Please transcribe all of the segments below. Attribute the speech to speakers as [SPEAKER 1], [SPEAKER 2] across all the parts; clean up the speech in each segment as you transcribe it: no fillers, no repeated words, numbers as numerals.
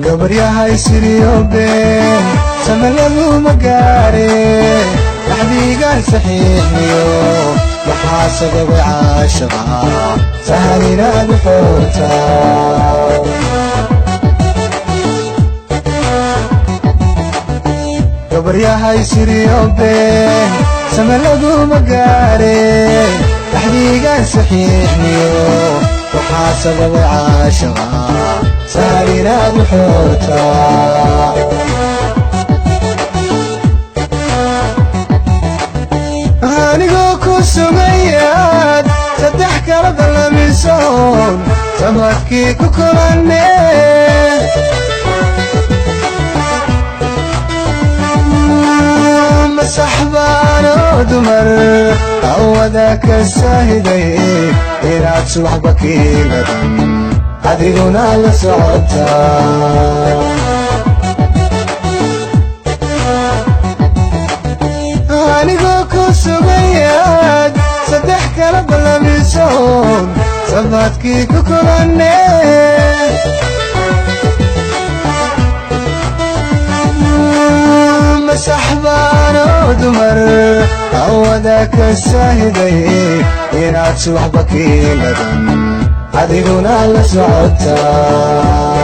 [SPEAKER 1] gabaryahay siriyoobe samalagu magaare taxdiigan saxiixiyo maxaa sababay caashaqa sahal inaad u xoogtaa gabaryahay siriyoobe samalagu magaare taxdiigan saxiixiyo maxaa sababay caashaqa sahal inaad u xoogtaa anigoo ku sugayaad saddex kala ballamisoon sabadkii ku kulanne masaxbaanoo dumar awada ka saahiday inaad subaxba kiiladan adiguna la socotaa anigoo ku sugayaad saddex kala ballamisoon sabadkii ku kulanne masaxbaanoo dumar awada ka saahiday inaad subaxba kiiladan adiguna la socotaa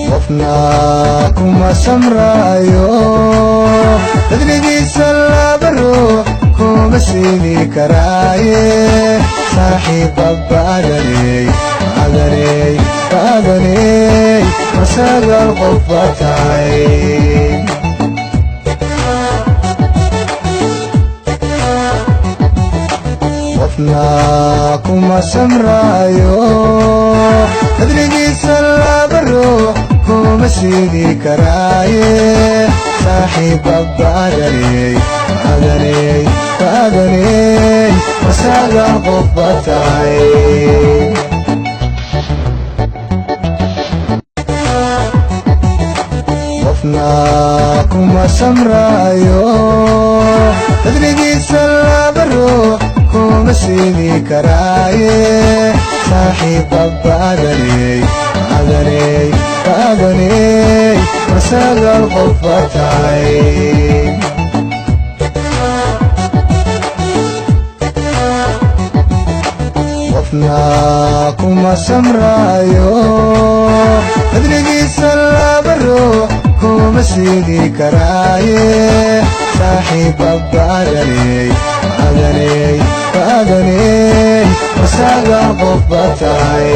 [SPEAKER 1] qofna kuma samraayo dadrigiisa laba ruux kuma siini karaaye saaxiibba baadaney masagal qof baa tahay qofna kuma samraayo dadrigiisa laba ruux kuma siini karaaye saaxiibba baadaney masagal qof baa tahay qofna kuma samraayo dadrigiisa laba ruux kuma siini karaaye saaxiibba baadaney masagal qof baa tahay qofna kuma samraayo dadrigiisa laba ruux kuma siini karaaye saaxiibba baadaney masagal qof baa tahay